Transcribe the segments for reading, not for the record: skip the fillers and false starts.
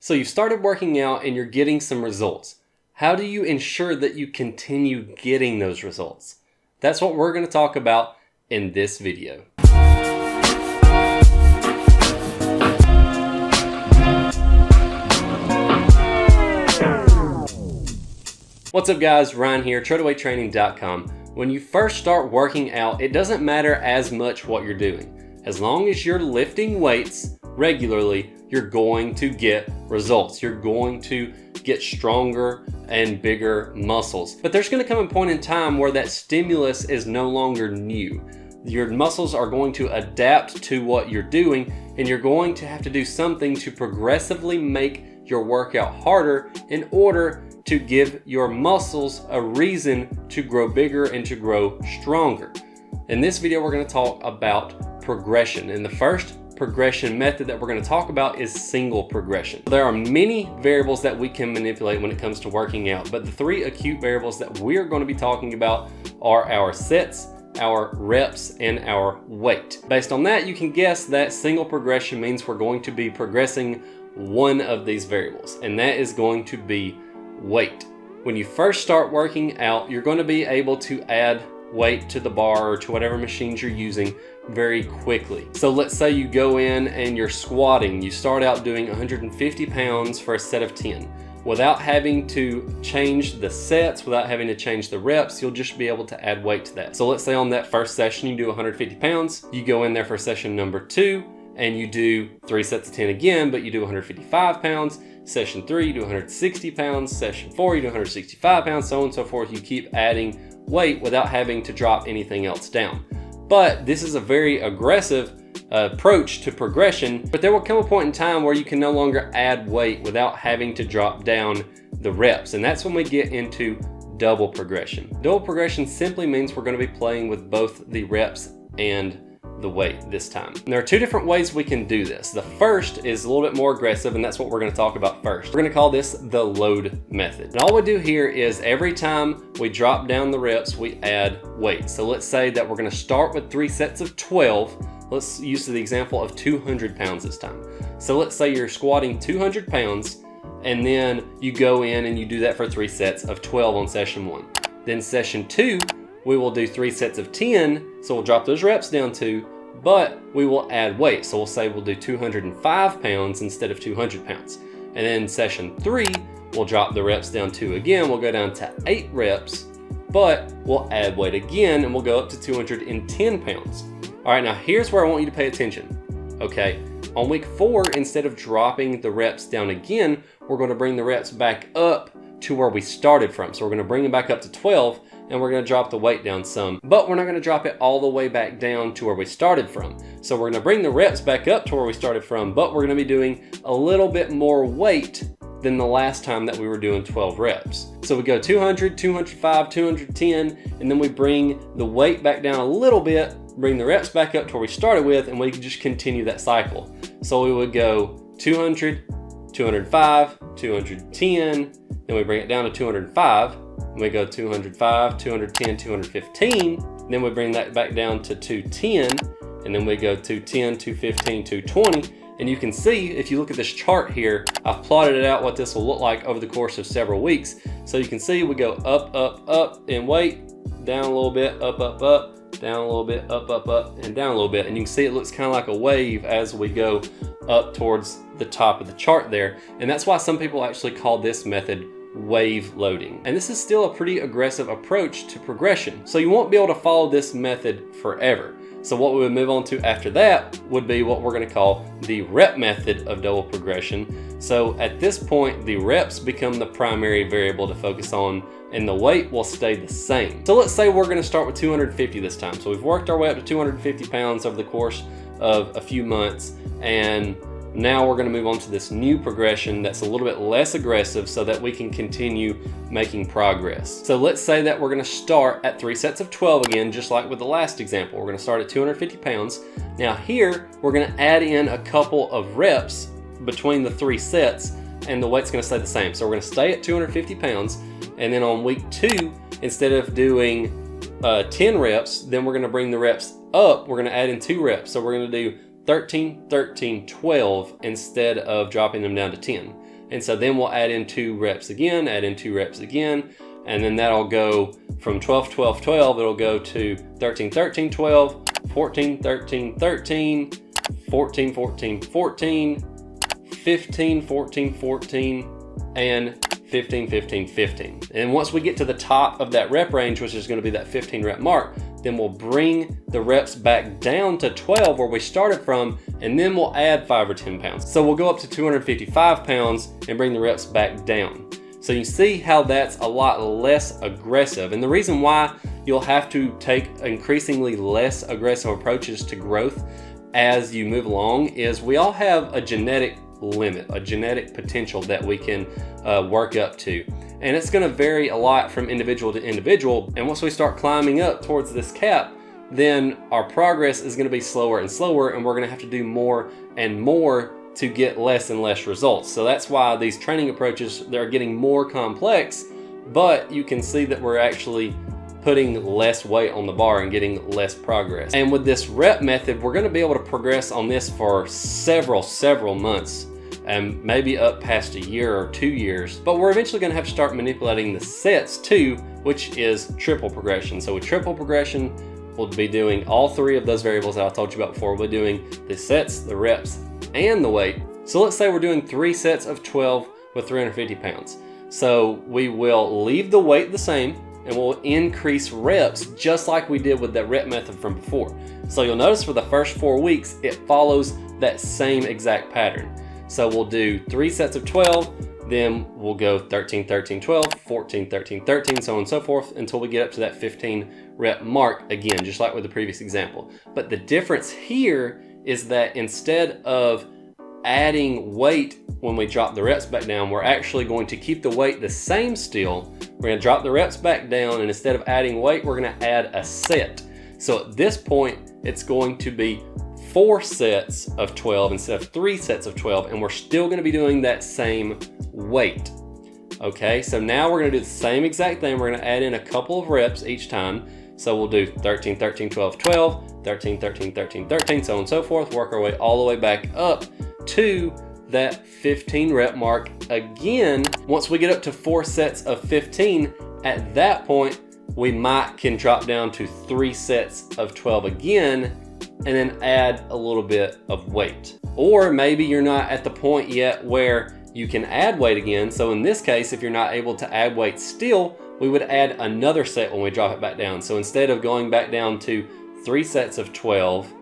So you've started working out and you're getting some results. How do you ensure that you continue getting those results? That's what we're going to talk about in this video. What's up guys, Ryan here, TreadawayTraining.com. When you first start working out, it doesn't matter as much what you're doing. As long as you're lifting weights regularly, you're going to get results. You're going to get stronger and bigger muscles. But there's going to come a point in time where that stimulus is no longer new. Your muscles are going to adapt to what you're doing, and you're going to have to do something to progressively make your workout harder in order to give your muscles a reason to grow bigger and to grow stronger. In this video, we're going to talk about progression. And the first progression method that we're going to talk about is single progression. There are many variables that we can manipulate when it comes to working out, but the three acute variables that we're going to be talking about are our sets, our reps, and our weight. Based on that, you can guess that single progression means we're going to be progressing one of these variables, and that is going to be weight. When you first start working out, you're going to be able to add weight to the bar or to whatever machines you're using very quickly. So let's say you go in and you're squatting. You start out doing 150 pounds for a set of 10. Without having to change the sets, without having to change the reps, you'll just be able to add weight to that. So let's say on that first session you do 150 pounds. You go in there for session number 2 and you do 3 sets of 10 again, but you do 155 pounds. Session 3, you do 160 pounds. Session 4, you do 165 pounds, so on and so forth. You keep adding weight without having to drop anything else down. But this is a very aggressive approach to progression, but there will come a point in time where you can no longer add weight without having to drop down the reps. And that's when we get into double progression. Double progression simply means we're going to be playing with both the reps and the weight this time. And there are two different ways we can do this. The first is a little bit more aggressive, and that's what we're going to talk about first. We're going to call this the load method. And all we do here is every time we drop down the reps, we add weight. So let's say that we're going to start with 3 sets of 12. Let's use the example of 200 pounds this time. So let's say you're squatting 200 pounds, and then you go in and you do that for 3 sets of 12 on session 1. Then session 2, we will do 3 sets of 10, so we'll drop those reps down to, but we will add weight. So we'll say we'll do 205 pounds instead of 200 pounds. And then session 3, we'll drop the reps down to again, we'll go down to 8 reps, but we'll add weight again and we'll go up to 210 pounds. All right, now here's where I want you to pay attention, okay? On week 4, instead of dropping the reps down again, we're gonna bring the reps back up to where we started from. So we're gonna bring them back up to 12, and we're gonna drop the weight down some, but we're not gonna drop it all the way back down to where we started from. So we're gonna bring the reps back up to where we started from, but we're gonna be doing a little bit more weight than the last time that we were doing 12 reps. So we go 200, 205, 210, and then we bring the weight back down a little bit, bring the reps back up to where we started with, and we can just continue that cycle. So we would go 200, 205, 210, then we bring it down to 205, and we go 205, 210, 215, then we bring that back down to 210, and then we go 210, 215, 220, and you can see, if you look at this chart here, I've plotted it out what this will look like over the course of several weeks. So you can see we go up, up, up in weight, down a little bit, up, up, up, down a little bit, up, up, up, and down a little bit. And you can see it looks kind of like a wave as we go up towards the top of the chart there. And that's why some people actually call this method wave loading. And this is still a pretty aggressive approach to progression. So you won't be able to follow this method forever. So what we would move on to after that would be what we're going to call the rep method of double progression. So at this point, the reps become the primary variable to focus on, and the weight will stay the same. So let's say we're going to start with 250 this time. So we've worked our way up to 250 pounds over the course of a few months, and now we're going to move on to this new progression that's a little bit less aggressive so that we can continue making progress. So let's say that we're going to start at 3 sets of 12 again, just like with the last example. We're going to start at 250 pounds. Now here, we're going to add in a couple of reps between the 3 sets, and the weight's going to stay the same. So we're going to stay at 250 pounds, and then on week 2, instead of doing 10 reps, then we're going to bring the reps up. We're going to add in 2 reps. So we're going to do 13, 13, 12 instead of dropping them down to 10. And so then we'll add in 2 reps again, add in 2 reps again, and then that'll go from 12, 12, 12, it'll go to 13, 13, 12, 14, 13, 13, 14, 14, 14, 15, 14, 14, and 15, 15, 15. And once we get to the top of that rep range, which is going to be that 15 rep mark, then we'll bring the reps back down to 12 where we started from, and then we'll add 5 or 10 pounds. So we'll go up to 255 pounds and bring the reps back down. So you see how that's a lot less aggressive. And the reason why you'll have to take increasingly less aggressive approaches to growth as you move along is we all have a genetic limit, a genetic potential that we can work up to. And it's going to vary a lot from individual to individual. And once we start climbing up towards this cap, then our progress is going to be slower and slower, and we're going to have to do more and more to get less and less results. So that's why these training approaches, they're getting more complex, but you can see that we're actually putting less weight on the bar and getting less progress. And with this rep method, we're going to be able to progress on this for several months, and maybe up past a year or 2 years. But we're eventually going to have to start manipulating the sets too, which is triple progression. So with triple progression, we'll be doing all 3 of those variables that I told you about before. We'll be doing the sets, the reps, and the weight. So let's say we're doing 3 sets of 12 with 350 pounds. So we will leave the weight the same, and we'll increase reps just like we did with that rep method from before. So you'll notice for the first 4 weeks, it follows that same exact pattern. So we'll do 3 sets of 12, then we'll go 13, 13, 12, 14, 13, 13, so on and so forth until we get up to that 15 rep mark again, just like with the previous example. But the difference here is that instead of adding weight when we drop the reps back down, we're actually going to keep the weight the same still. We're going to drop the reps back down, and instead of adding weight, we're going to add a set. So at this point, it's going to be 4 sets of 12 instead of 3 sets of 12, and we're still going to be doing that same weight. Okay, so now we're going to do the same exact thing. We're going to add in a couple of reps each time. So we'll do 13, 13, 12, 12, 13, 13, 13, 13, so on and so forth. Work our way all the way back up to that 15 rep mark again. Once we get up to 4 sets of 15, at that point, we can drop down to 3 sets of 12 again, and then add a little bit of weight. Or maybe you're not at the point yet where you can add weight again. So in this case, if you're not able to add weight still, we would add another set when we drop it back down. So instead of going back down to 3 sets of 12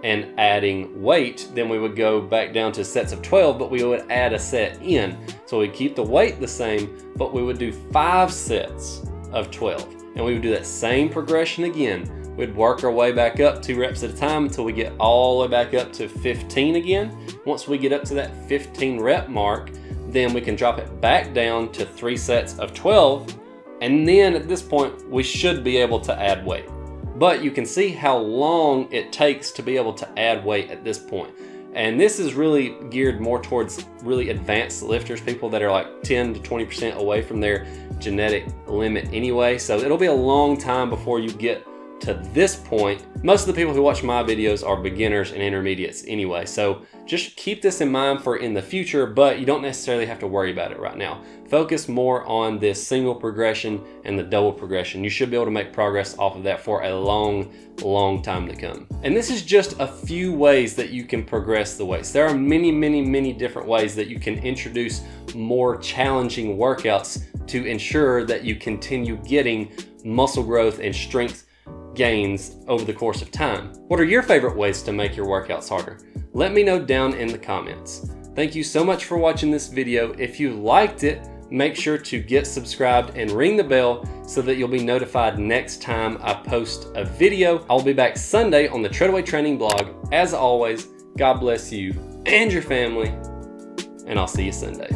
and adding weight, then we would go back down to sets of 12, but we would add a set in. So we'd keep the weight the same, but we would do 5 sets of 12. And we would do that same progression again. We'd work our way back up 2 reps at a time until we get all the way back up to 15 again. Once we get up to that 15 rep mark, then we can drop it back down to 3 sets of 12. And then at this point, we should be able to add weight. But you can see how long it takes to be able to add weight at this point. And this is really geared more towards really advanced lifters, people that are like 10 to 20% away from their genetic limit anyway. So it'll be a long time before you get to this point. Most of the people who watch my videos are beginners and intermediates anyway. So just keep this in mind for in the future, but you don't necessarily have to worry about it right now. Focus more on this single progression and the double progression. You should be able to make progress off of that for a long time to come. And this is just a few ways that you can progress the weights. There are many different ways that you can introduce more challenging workouts to ensure that you continue getting muscle growth and strength gains over the course of time. What are your favorite ways to make your workouts harder? Let me know down in the comments. Thank you so much for watching this video. If you liked it, make sure to get subscribed and ring the bell so that you'll be notified next time I post a video. I'll be back Sunday on the Treadaway Training Blog. As always, God bless you and your family, and I'll see you Sunday.